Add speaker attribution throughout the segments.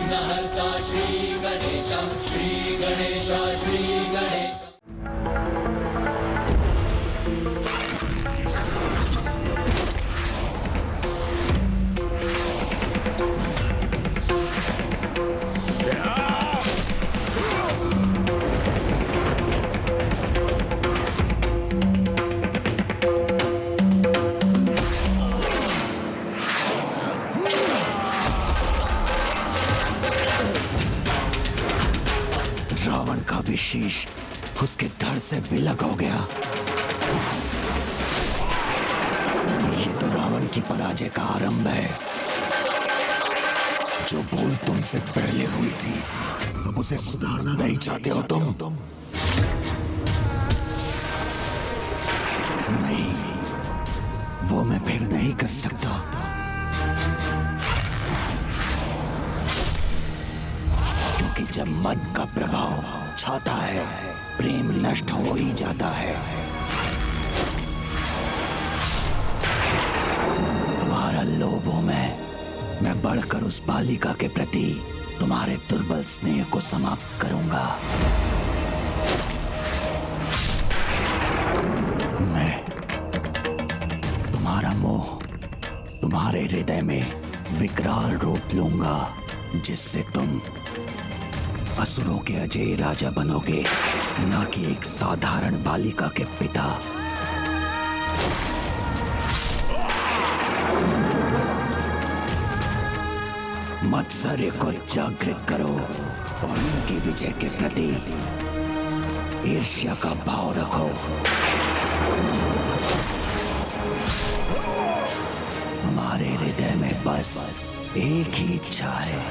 Speaker 1: विघ्नहर्ता श्री गणेश, श्री गणेश, श्री गणेश।
Speaker 2: रावण का भी शीश उसके धड़ से विलग हो गया। ये तो रावण की पराजय का आरंभ है। जो भूल तुमसे पहले हुई थी, अब उसे सुधारना नहीं चाहते हो तुम? नहीं, वो मैं फिर नहीं कर सकता। क्योंकि जब मद का प्रभाव छाता है, प्रेम नष्ट हो ही जाता है। तुम्हारा लोभ हो मैं बढ़कर उस बालिका के प्रति तुम्हारे दुर्बल स्नेह को समाप्त करूंगा। मैं तुम्हारा मोह तुम्हारे हृदय में विकराल रूप लूंगा, जिससे तुम असुरों के अजय राजा बनोगे, न कि एक साधारण बालिका के पिता। मत्सर्य को जागृत करो और उनकी विजय के प्रति ईर्ष्या का भाव रखो। तुम्हारे हृदय में बस एक ही इच्छा है,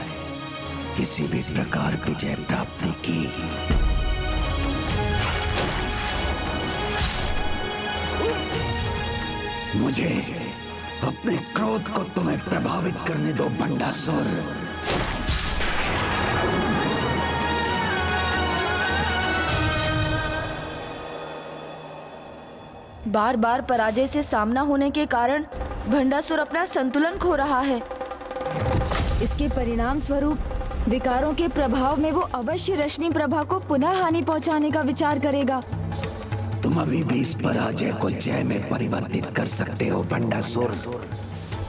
Speaker 2: किसी भी प्रकार विजय प्राप्ति की। मुझे अपने क्रोध को तुम्हें प्रभावित करने दो बंडासुर।
Speaker 3: बार बार पराजय से सामना होने के कारण भंडासुर अपना संतुलन खो रहा है। इसके परिणाम स्वरूप विकारों के प्रभाव में वो अवश्य रश्मि प्रभा को पुनः हानि पहुंचाने का विचार करेगा।
Speaker 2: तुम अभी भी इस पराजय को जय में परिवर्तित कर सकते हो बंडासुर।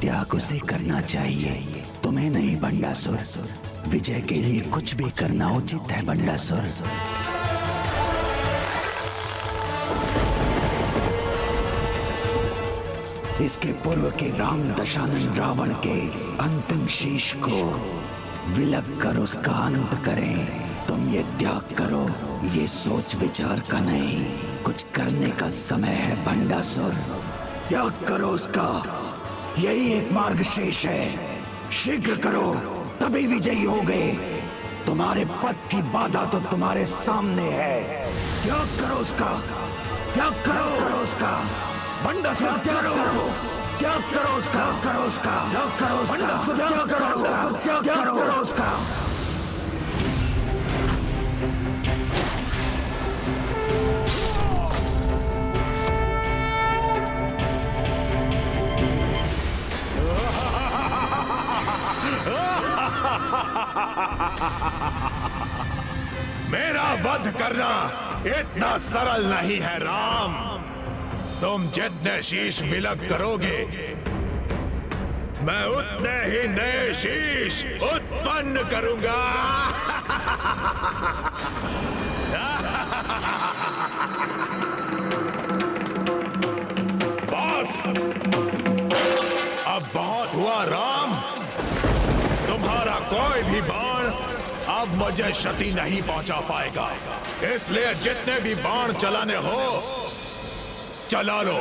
Speaker 2: त्याग उसे करना चाहिए, तुम्हें नहीं बंडासुर। विजय के लिए कुछ भी करना उचित है बंडासुर। इसके पूर्व के राम दशानन रावण के अंतिम शीश को विलग कर उसका अंत करें। तुम ये त्याग करो, ये सोच विचार का नहीं, कुछ करने का समय है बंडासुर। त्याग करो उसका, यही एक मार्ग शेष है। शीघ्र करो, तभी विजयी होगे। तुम्हारे पथ की बाधा तो तुम्हारे सामने है। त्याग करो उसका, त्याग करो उसका बंडासुर, त्याग करो, त्याग करो उसका, करो उसका, त्याग करो उसका, त्याग करो उसका, त्याग करो उसका।
Speaker 4: मेरा वध करना इतना सरल नहीं है राम। तुम जितने शीश विलग करोगे, मैं उतने ही नए शीश उत्पन्न करूंगा। बस अब बहुत हुआ राम। तुम्हारा कोई भी बाण अब मुझे क्षति नहीं पहुंचा पाएगा, इसलिए जितने भी बाण चलाने हो चला लो।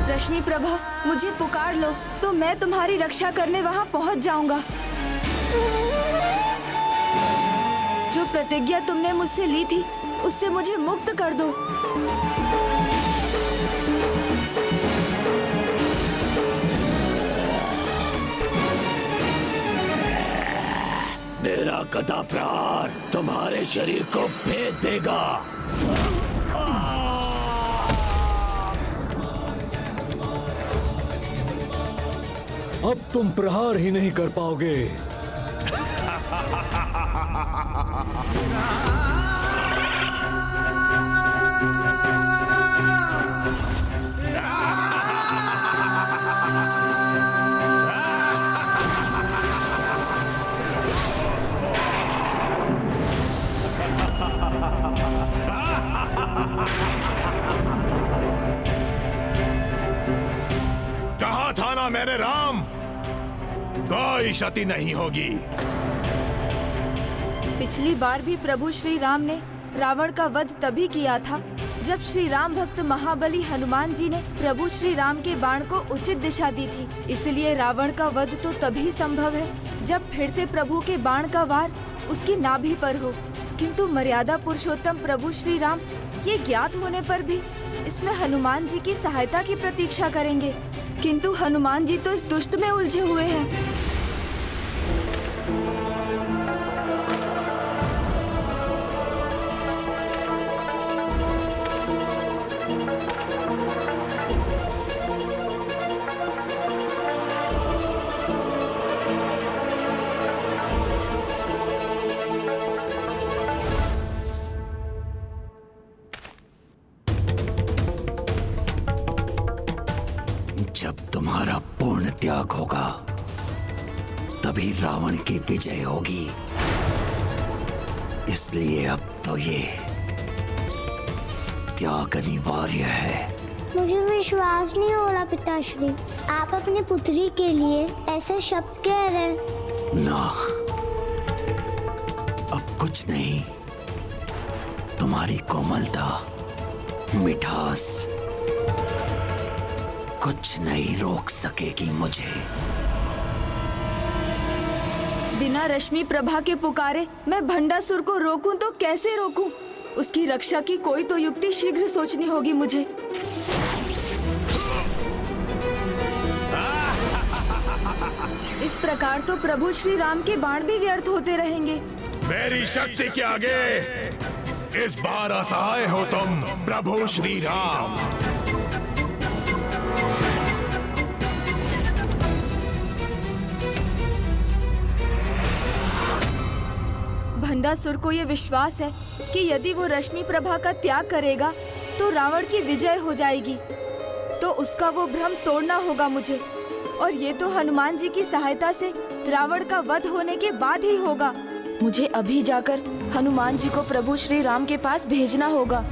Speaker 3: रश्मि प्रभा, मुझे पुकार लो तो मैं तुम्हारी रक्षा करने वहां पहुंच जाऊंगा। जो प्रतिज्ञा तुमने मुझसे ली थी, उससे मुझे मुक्त कर दो।
Speaker 2: मेरा गदा प्रहार तुम्हारे शरीर को भेद देगा।
Speaker 5: अब तुम प्रहार ही नहीं कर पाओगे।
Speaker 4: कहा था ना मैंने राम, कोई क्षति नहीं होगी।
Speaker 3: पिछली बार भी प्रभु श्री राम ने रावण का वध तभी किया था जब श्री राम भक्त महाबली हनुमान जी ने प्रभु श्री राम के बाण को उचित दिशा दी थी। इसलिए रावण का वध तो तभी संभव है जब फिर से प्रभु के बाण का वार उसकी नाभि पर हो। किंतु मर्यादा पुरुषोत्तम प्रभु श्री राम ये ज्ञात होने पर भी इसमें हनुमान जी की सहायता की प्रतीक्षा करेंगे। किंतु हनुमान जी तो इस दुष्ट में उलझे हुए हैं।
Speaker 2: जब तुम्हारा पूर्ण त्याग होगा तभी रावण की विजय होगी। इसलिए अब तो ये त्याग अनिवार्य है।
Speaker 6: मुझे विश्वास नहीं हो रहा पिताश्री, आप अपनी पुत्री के लिए ऐसे शब्द कह रहे।
Speaker 2: ना, अब कुछ नहीं। तुम्हारी कोमलता, मिठास कुछ नहीं रोक सकेगी मुझे।
Speaker 3: बिना रश्मि प्रभा के पुकारे मैं भंडासुर को रोकूं तो कैसे रोकूं? उसकी रक्षा की कोई तो युक्ति शीघ्र सोचनी होगी मुझे। इस प्रकार तो प्रभु श्री राम के बाण भी व्यर्थ होते रहेंगे।
Speaker 4: मेरी शक्ति के आगे इस बार असहाय हो तुम प्रभु श्री राम।
Speaker 3: भंडासुर को ये विश्वास है कि यदि वो रश्मि प्रभा का त्याग करेगा तो रावण की विजय हो जाएगी। तो उसका वो भ्रम तोड़ना होगा मुझे, और ये तो हनुमान जी की सहायता से रावण का वध होने के बाद ही होगा। मुझे अभी जाकर हनुमान जी को प्रभु श्री राम के पास भेजना होगा।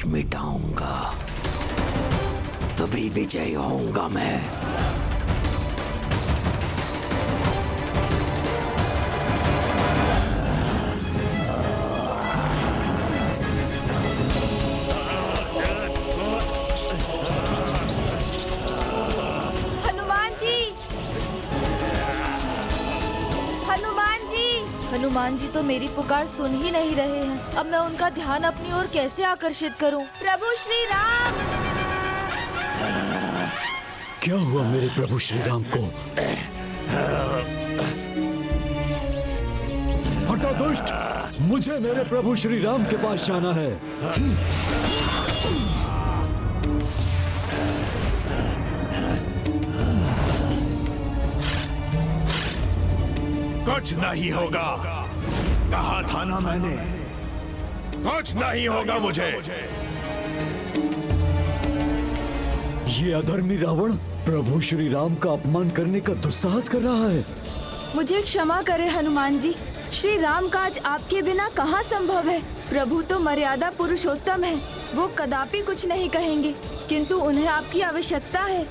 Speaker 2: मिटाऊंगा तभी विजय होऊंगा मैं।
Speaker 3: हनुमान जी तो मेरी पुकार सुन ही नहीं रहे हैं। अब मैं उनका ध्यान अपनी ओर कैसे आकर्षित करूं? प्रभु श्री राम!
Speaker 5: क्या हुआ मेरे प्रभु श्री राम को? हटो दुष्ट! मुझे मेरे प्रभु श्री राम के पास जाना है।
Speaker 4: कुछ नहीं होगा, कहा था ना मैंने, कुछ नहीं होगा मुझे।
Speaker 5: ये अधर्मी रावण प्रभु श्री राम का अपमान करने का दुस्साहस कर रहा है।
Speaker 3: मुझे क्षमा करे हनुमान जी, श्री राम काज आपके बिना कहाँ संभव है। प्रभु तो मर्यादा पुरुषोत्तम है, वो कदापि कुछ नहीं कहेंगे, किंतु उन्हें आपकी आवश्यकता है।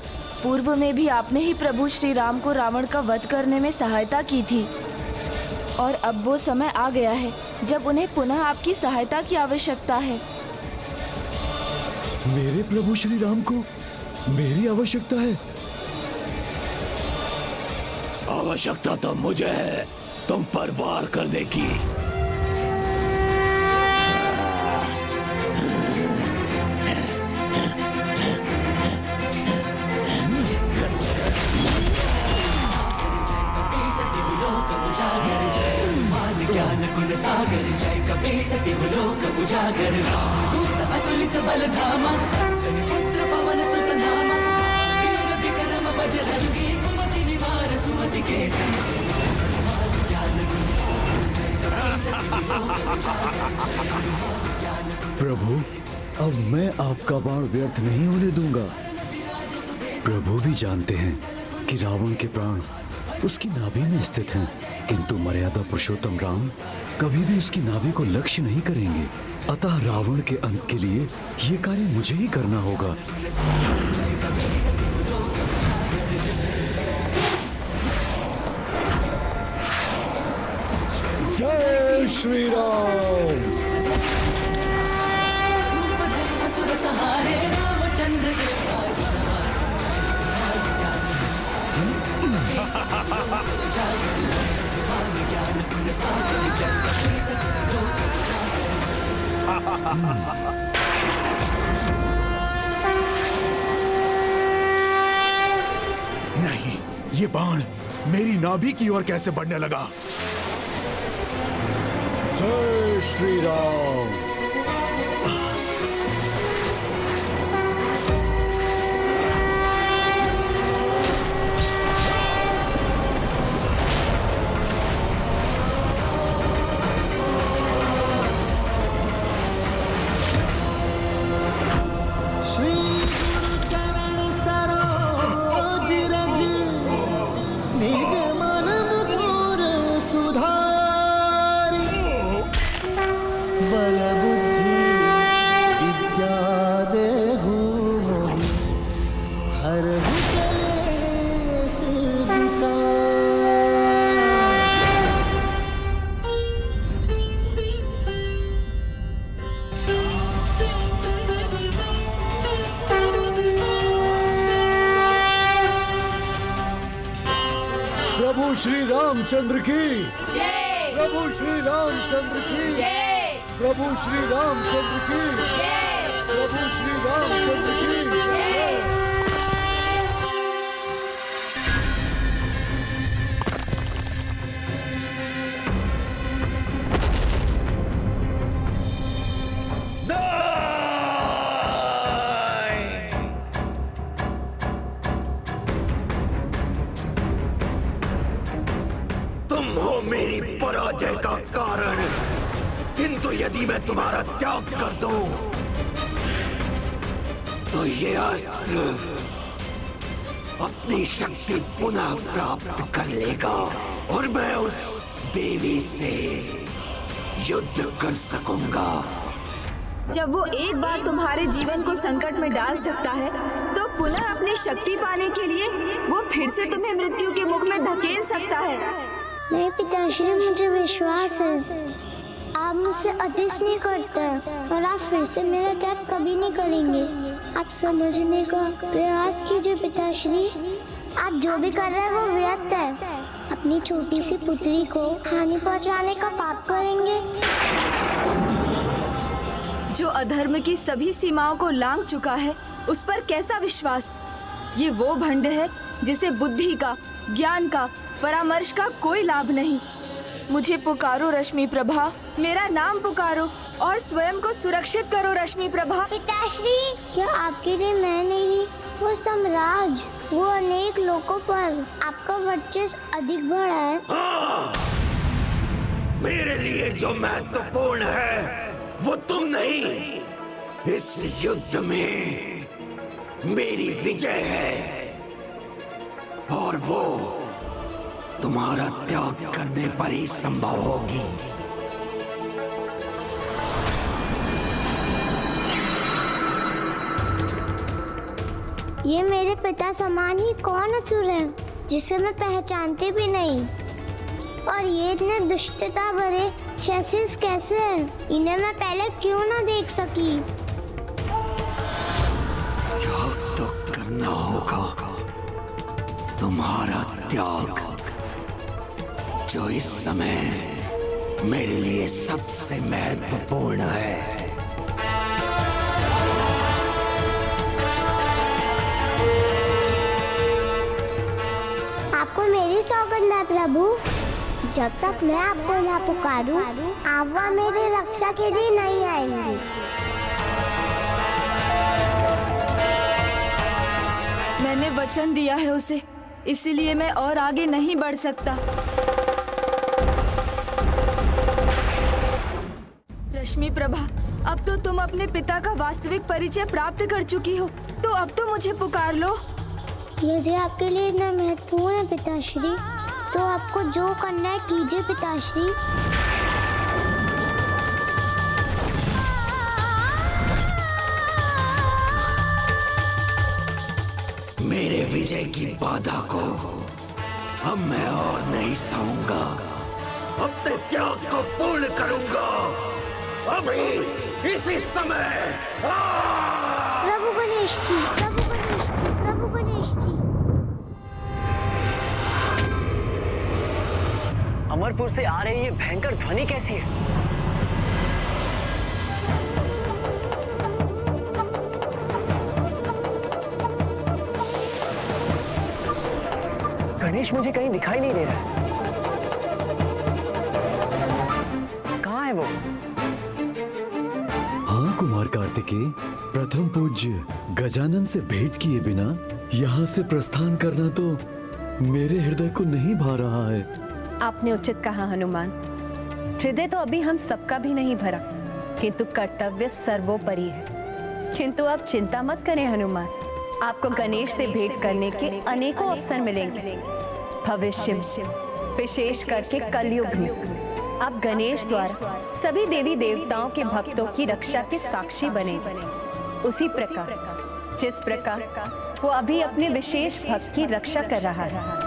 Speaker 3: पूर्व में भी आपने ही प्रभु श्री राम को रावण का वध करने में सहायता की थी, और अब वो समय आ गया है जब उन्हें पुनः आपकी सहायता की आवश्यकता है।
Speaker 5: मेरे प्रभु श्री राम को मेरी आवश्यकता है।
Speaker 2: आवश्यकता तो मुझे है तुम पर वार करने की।
Speaker 1: ज्ञान गुण सागर जय कपे सति लोक उजागर दूत अतुलित बल धामा जन पुत्र पवन सुत नामा वीर विक्रम बजरंगी कुमति निवार सुमति के
Speaker 5: प्रभु, अब मैं आपका बाण व्यर्थ नहीं होने दूंगा। प्रभु भी जानते हैं कि रावण के प्राण उसकी नाभि में स्थित हैं, किंतु मर्यादा पुरुषोत्तम राम कभी भी उसकी नाभि को लक्ष्य नहीं करेंगे। अतः रावण के अंत के लिए ये कार्य मुझे ही करना होगा। जय श्री राम।
Speaker 1: असुर सहारे रामचंद्र के
Speaker 4: नहीं, ये बाण मेरी नाभि की ओर कैसे बढ़ने लगा?
Speaker 5: जय श्री राम। प्रभु श्री रामचंद्र की
Speaker 3: जय।
Speaker 5: प्रभु श्री रामचंद्र की
Speaker 3: जय।
Speaker 5: प्रभु श्री रामचंद्र की
Speaker 3: जय।
Speaker 5: प्रभु श्री रामचंद्र की
Speaker 3: जय।
Speaker 2: तुम हो मेरी पराजय का कारण, किंतु यदि मैं तुम्हारा त्याग कर दूं, तो ये अस्त्र अपनी शक्ति पुनः प्राप्त कर लेगा और मैं उस देवी से युद्ध कर सकूंगा।
Speaker 3: जब वो एक बार तुम्हारे जीवन को संकट में डाल सकता है, तो पुनः अपनी शक्ति पाने के लिए वो फिर से तुम्हें मृत्यु के मुख में धकेल सकता है।
Speaker 6: नहीं पिताश्री, मुझे विश्वास है आप मुझसे अतिश नहीं करते और आप फिर से मेरा त्याग कभी नहीं करेंगे। आप समझने का प्रयास कीजिए पिताश्री, आप जो भी कर रहे हैं वो व्यर्थ है। अपनी छोटी सी पुत्री को हानि पहुंचाने का पाप करेंगे।
Speaker 3: जो अधर्म की सभी सीमाओं को लांघ चुका है, उस पर कैसा विश्वास? ये वो भंड है जिसे बुद्धि का, ज्ञान का, परामर्श का कोई लाभ नहीं। मुझे पुकारो रश्मि प्रभा, मेरा नाम पुकारो और स्वयं को सुरक्षित करो रश्मि प्रभा।
Speaker 6: पिताश्री, क्या आपके लिए मैं नहीं, वो सम्राट, वो अनेक लोगों पर आपका वर्चस्व अधिक बढ़ा है।
Speaker 2: हाँ, मेरे लिए जो महत्वपूर्ण है वो तुम नहीं, इस युद्ध में मेरी विजय है और वो तुम्हारा त्याग करने पर ही संभव होगी।
Speaker 6: ये मेरे पिता समान ही कौन असुर है जिसे मैं पहचानती भी नहीं? और ये इतने दुष्टता भरे चेसिस कैसे हैं? इन्हें मैं पहले क्यों ना देख सकी?
Speaker 2: त्याग तो करना होगा, तुम्हारा त्याग, जो इस समय मेरे लिए सबसे महत्वपूर्ण है।
Speaker 6: आपको मेरी सौगंध है प्रभु, जब तक मैं आपको ना पुकारूं, आप वहाँ मेरी रक्षा के लिए नहीं आएंगे।
Speaker 3: मैंने वचन दिया है उसे, इसीलिए मैं और आगे नहीं बढ़ सकता। रश्मि प्रभा, अब तो तुम अपने पिता का वास्तविक परिचय प्राप्त कर चुकी हो, तो अब तो मुझे पुकार लो।
Speaker 6: यदि आपके लिए इतना महत्वपूर्ण है पिताश्री, तो आपको जो करना है कीजिए पिताश्री।
Speaker 2: मेरे विजय की बाधा को अब मैं और नहीं सहूंगा, अपने त्याग को पूर्ण करूंगा अभी इसी समय।
Speaker 6: प्रभु गणेश जी, प्रभु गणेश जी, प्रभु गणेश जी।
Speaker 7: अमरपुर से आ रही ये भयंकर ध्वनि कैसी है? गणेश मुझे कहीं दिखाई नहीं दे रहा है। कहाँ है वो?
Speaker 5: हाँ कुमार कार्तिकेय, प्रथम पूज्य गजानन से भेंट किए बिना यहाँ से प्रस्थान करना तो मेरे हृदय को नहीं भा रहा है।
Speaker 8: आपने उचित कहा हनुमान, हृदय तो अभी हम सबका भी नहीं भरा, किंतु कर्तव्य सर्वोपरि है। किंतु अब चिंता मत करें हनुमान, आपको गणेश से भेंट करने के अनेकों अवसर मिलेंगे। भविष्य में, विशेष करके कलयुग में, आप गणेश द्वारा सभी देवी देवताओं के भक्तों की रक्षा के साक्षी बनेंगे। उसी प्रकार जिस प्रकार वो अभी अपने विशेष भक्त की रक्षा कर रहा है।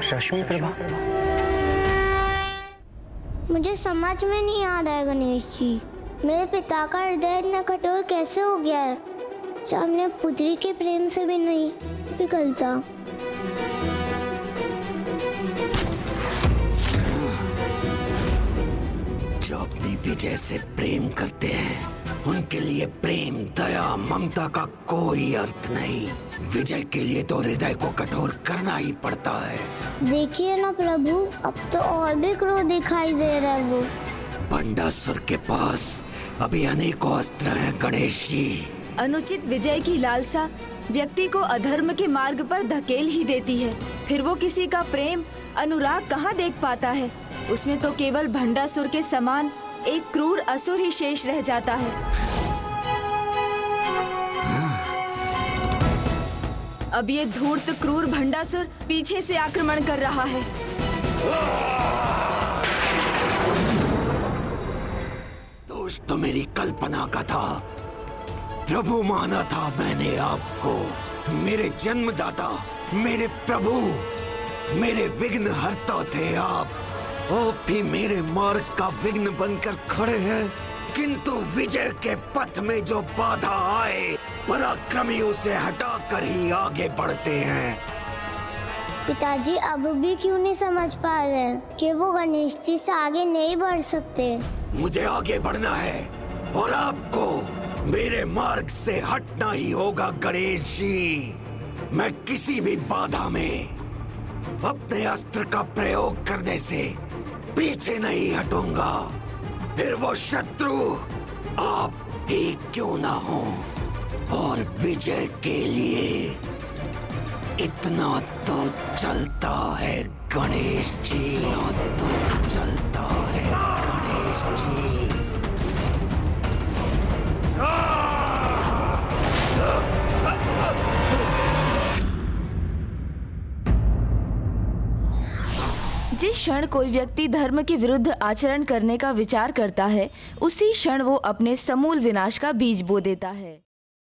Speaker 7: रश्मि प्रभा,
Speaker 6: मुझे समझ में नहीं आ रहा है गणेश जी, मेरे पिता का हृदय इतना कठोर कैसे हो गया है, जो अपने पुत्री के प्रेम से भी नहीं पिघलता।
Speaker 2: जो अपनी विजय से प्रेम करते हैं, उनके लिए प्रेम, दया, ममता का कोई अर्थ नहीं। विजय के लिए तो हृदय को कठोर करना ही पड़ता है।
Speaker 6: देखिए ना प्रभु, अब तो और भी क्रोध दिखाई दे रहा है। वो
Speaker 2: भंडासुर के पास अभी अनेकों अस्त्र हैं गणेश जी।
Speaker 3: अनुचित विजय की लालसा व्यक्ति को अधर्म के मार्ग पर धकेल ही देती है। फिर वो किसी का प्रेम, अनुराग कहाँ देख पाता है। उसमें तो केवल भंडासुर के समान एक क्रूर असुर ही शेष रह जाता है। अब ये धूर्त क्रूर भंडासुर पीछे से आक्रमण कर रहा है।
Speaker 2: दोष तो मेरी कल्पना का था। प्रभु माना था मैंने आपको, मेरे जन्मदाता, मेरे प्रभु, मेरे विघ्न हरता थे आप। आप भी मेरे मार्ग का विघ्न बनकर खड़े हैं, किंतु विजय के पथ में जो बाधा आए, पराक्रमी उसे हटाकर ही आगे बढ़ते हैं।
Speaker 6: पिताजी अब भी क्यों नहीं समझ पा रहे कि वो गणेश जी से आगे नहीं बढ़ सकते।
Speaker 2: मुझे आगे बढ़ना है और आपको मेरे मार्ग से हटना ही होगा गणेश जी। मैं किसी भी बाधा में अपने अस्त्र का प्रयोग करने से पीछे नहीं हटूंगा, फिर वो शत्रु आप ही क्यों ना हो। और विजय के लिए इतना तो चलता है गणेश जी, इतना तो चलता है गणेश जी।
Speaker 3: जिस क्षण कोई व्यक्ति धर्म के विरुद्ध आचरण करने का विचार करता है, उसी क्षण वो अपने समूल विनाश का बीज बो देता है।